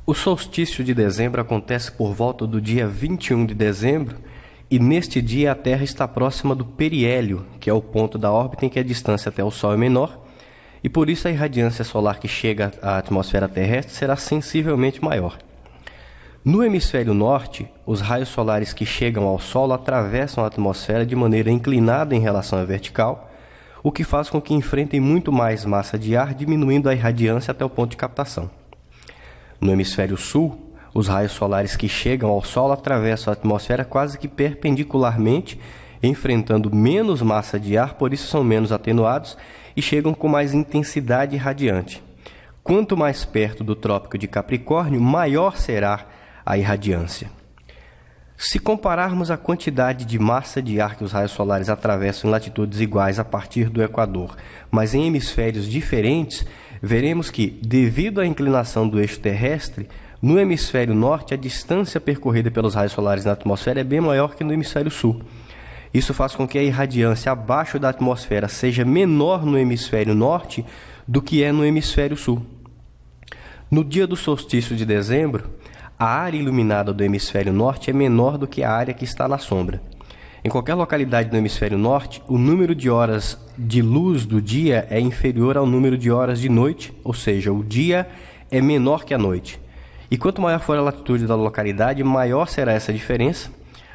O solstício de dezembro acontece por volta do dia 21 de dezembro e neste dia a Terra está próxima do periélio, que é o ponto da órbita em que a distância até o Sol é menor, e por isso a irradiância solar que chega à atmosfera terrestre será sensivelmente maior. No hemisfério norte, os raios solares que chegam ao Sol atravessam a atmosfera de maneira inclinada em relação à vertical, o que faz com que enfrentem muito mais massa de ar, diminuindo a irradiância até o ponto de captação. No hemisfério sul, os raios solares que chegam ao Sol atravessam a atmosfera quase que perpendicularmente, enfrentando menos massa de ar, por isso são menos atenuados e chegam com mais intensidade irradiante. Quanto mais perto do Trópico de Capricórnio, maior será a irradiância. Se compararmos a quantidade de massa de ar que os raios solares atravessam em latitudes iguais a partir do Equador, mas em hemisférios diferentes, veremos que, devido à inclinação do eixo terrestre, no hemisfério norte a distância percorrida pelos raios solares na atmosfera é bem maior que no hemisfério sul. Isso faz com que a irradiância abaixo da atmosfera seja menor no hemisfério norte do que é no hemisfério sul. No dia do solstício de dezembro, a área iluminada do hemisfério norte é menor do que a área que está na sombra. Em qualquer localidade do hemisfério norte, o número de horas de luz do dia é inferior ao número de horas de noite, ou seja, o dia é menor que a noite. E quanto maior for a latitude da localidade, maior será essa diferença.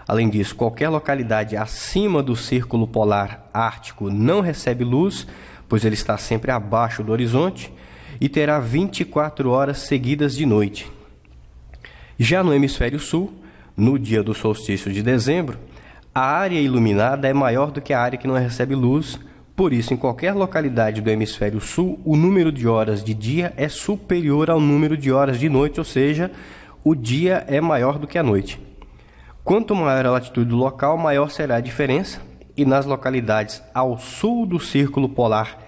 Além disso, qualquer localidade acima do círculo polar ártico não recebe luz, pois ele está sempre abaixo do horizonte, e terá 24 horas seguidas de noite. Já no hemisfério sul, no dia do solstício de dezembro, a área iluminada é maior do que a área que não recebe luz, por isso, em qualquer localidade do hemisfério sul, o número de horas de dia é superior ao número de horas de noite, ou seja, o dia é maior do que a noite. Quanto maior a latitude do local, maior será a diferença, e nas localidades ao sul do círculo polar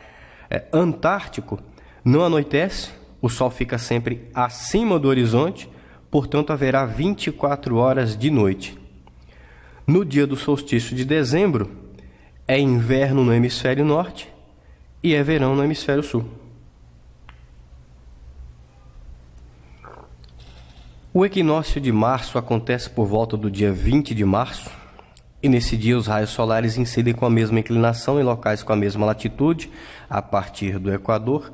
antártico, não anoitece, o Sol fica sempre acima do horizonte, portanto haverá 24 horas de noite. No dia do solstício de dezembro, é inverno no hemisfério norte e é verão no hemisfério sul. O equinócio de março acontece por volta do dia 20 de março, e nesse dia os raios solares incidem com a mesma inclinação em locais com a mesma latitude, a partir do Equador,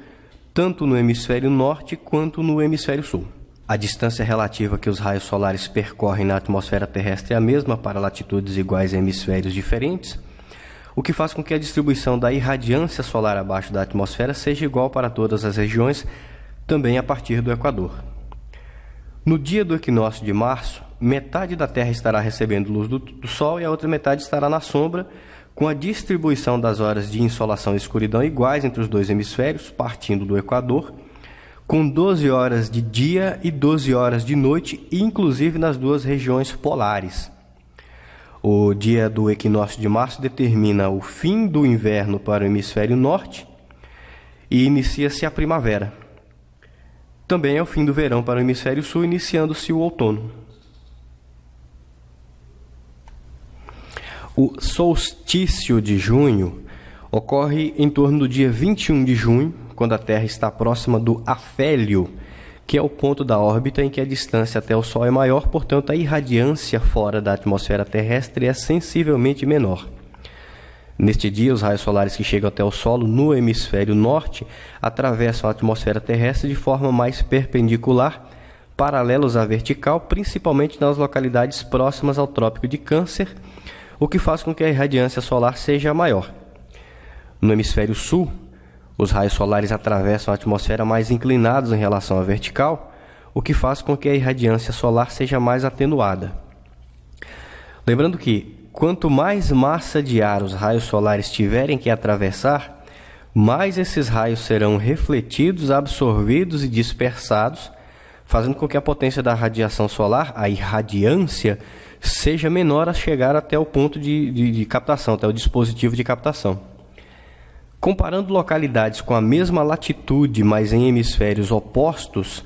tanto no hemisfério norte quanto no hemisfério sul. A distância relativa que os raios solares percorrem na atmosfera terrestre é a mesma para latitudes iguais em hemisférios diferentes, o que faz com que a distribuição da irradiância solar abaixo da atmosfera seja igual para todas as regiões, também a partir do Equador. No dia do equinócio de março, metade da Terra estará recebendo luz do Sol e a outra metade estará na sombra, com a distribuição das horas de insolação e escuridão iguais entre os dois hemisférios, partindo do Equador, com 12 horas de dia e 12 horas de noite, inclusive nas duas regiões polares. O dia do equinócio de março determina o fim do inverno para o hemisfério norte e inicia-se a primavera. Também é o fim do verão para o hemisfério sul, iniciando-se o outono. O solstício de junho ocorre em torno do dia 21 de junho, quando a Terra está próxima do afélio, que é o ponto da órbita em que a distância até o Sol é maior, portanto a irradiância fora da atmosfera terrestre é sensivelmente menor. Neste dia, os raios solares que chegam até o solo no hemisfério norte atravessam a atmosfera terrestre de forma mais perpendicular, paralelos à vertical, principalmente nas localidades próximas ao Trópico de Câncer, o que faz com que a irradiância solar seja maior. No hemisfério sul, os raios solares atravessam a atmosfera mais inclinados em relação à vertical, o que faz com que a irradiância solar seja mais atenuada. Lembrando que, quanto mais massa de ar os raios solares tiverem que atravessar, mais esses raios serão refletidos, absorvidos e dispersados, fazendo com que a potência da radiação solar, a irradiância, seja menor a chegar até o ponto de captação, até o dispositivo de captação. Comparando localidades com a mesma latitude, mas em hemisférios opostos,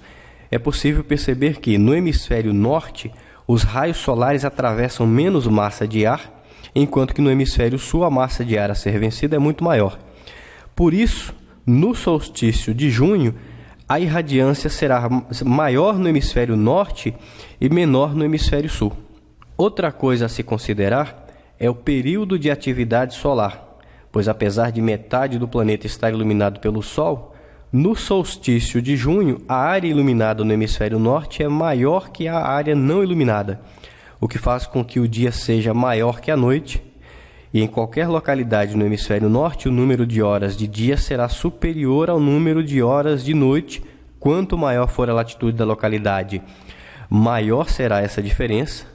é possível perceber que, no hemisfério norte, os raios solares atravessam menos massa de ar, enquanto que no hemisfério sul a massa de ar a ser vencida é muito maior. Por isso, no solstício de junho, a irradiância será maior no hemisfério norte e menor no hemisfério sul. Outra coisa a se considerar é o período de atividade solar, pois apesar de metade do planeta estar iluminado pelo Sol, no solstício de junho, a área iluminada no hemisfério norte é maior que a área não iluminada, o que faz com que o dia seja maior que a noite, e em qualquer localidade no hemisfério norte, o número de horas de dia será superior ao número de horas de noite. Quanto maior for a latitude da localidade, maior será essa diferença.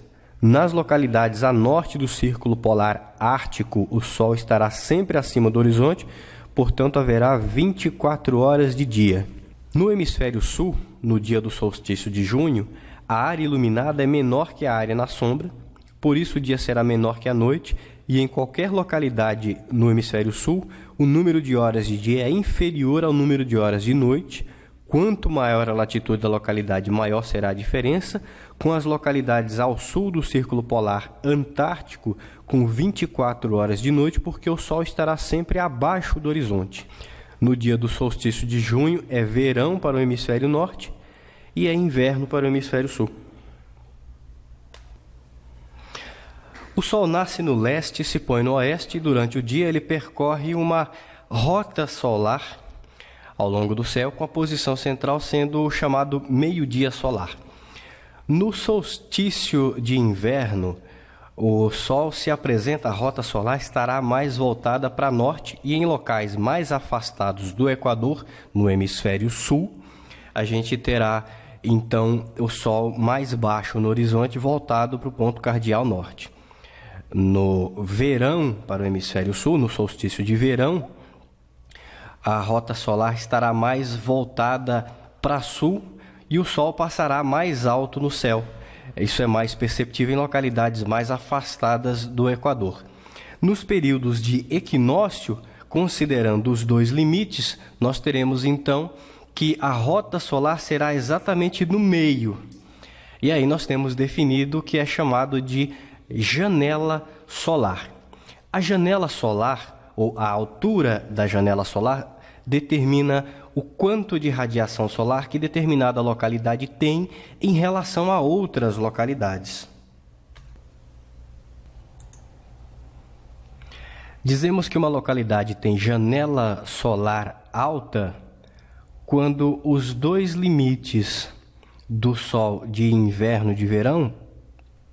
Nas localidades a norte do Círculo Polar Ártico, o Sol estará sempre acima do horizonte, portanto haverá 24 horas de dia. No hemisfério sul, no dia do solstício de junho, a área iluminada é menor que a área na sombra, por isso o dia será menor que a noite, e em qualquer localidade no hemisfério sul, o número de horas de dia é inferior ao número de horas de noite. Quanto maior a latitude da localidade, maior será a diferença, com as localidades ao sul do Círculo Polar Antártico com 24 horas de noite, porque o Sol estará sempre abaixo do horizonte. No dia do solstício de junho é verão para o hemisfério norte e é inverno para o hemisfério sul. O Sol nasce no leste e se põe no oeste, e durante o dia ele percorre uma rota solar ao longo do céu, com a posição central sendo o chamado meio-dia solar. No solstício de inverno, o Sol se apresenta, a rota solar estará mais voltada para norte, e em locais mais afastados do Equador, no hemisfério sul, a gente terá então o Sol mais baixo no horizonte, voltado para o ponto cardial norte. No verão, para o hemisfério sul, no solstício de verão, a rota solar estará mais voltada para sul e o Sol passará mais alto no céu. Isso é mais perceptível em localidades mais afastadas do Equador. Nos períodos de equinócio, considerando os dois limites, nós teremos então que a rota solar será exatamente no meio. E aí nós temos definido o que é chamado de janela solar. A janela solar, ou a altura da janela solar, determina o quanto de radiação solar que determinada localidade tem em relação a outras localidades. Dizemos que uma localidade tem janela solar alta quando os dois limites do Sol de inverno e de verão,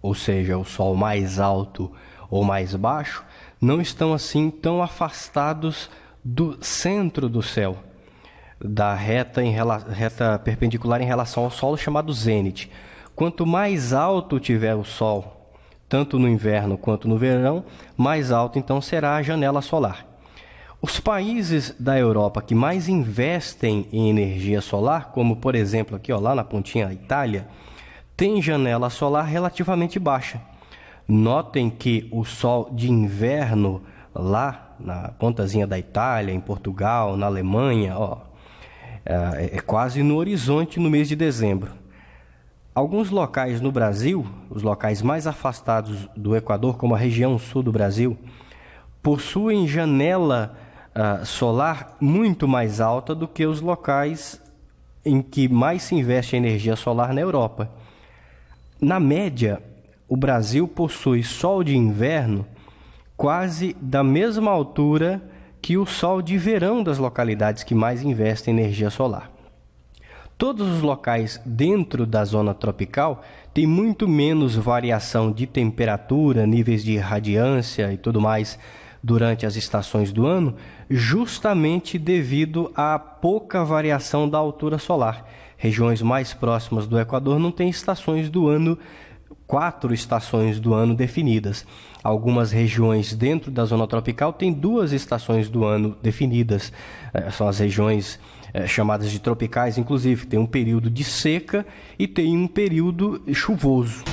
ou seja, o Sol mais alto ou mais baixo, não estão assim tão afastados do centro do céu, da reta perpendicular em relação ao Sol, chamado zênite. Quanto mais alto tiver o Sol, tanto no inverno quanto no verão, mais alto então será a janela solar. Os países da Europa que mais investem em energia solar, como por exemplo aqui lá na pontinha a Itália, tem janela solar relativamente baixa. Notem que o Sol de inverno lá na pontazinha da Itália, em Portugal, na Alemanha, é quase no horizonte no mês de dezembro. Alguns locais no Brasil, os locais mais afastados do Equador, como a região sul do Brasil, possuem janela solar muito mais alta do que os locais em que mais se investe em energia solar na Europa. Na média, o Brasil possui sol de inverno quase da mesma altura que o sol de verão das localidades que mais investem em energia solar. Todos os locais dentro da zona tropical têm muito menos variação de temperatura, níveis de radiância e tudo mais durante as estações do ano, justamente devido à pouca variação da altura solar. Regiões mais próximas do Equador não têm estações do ano, 4 estações do ano definidas. Algumas regiões dentro da zona tropical têm 2 estações do ano definidas. São as regiões chamadas de tropicais, inclusive. Tem um período de seca e tem um período chuvoso.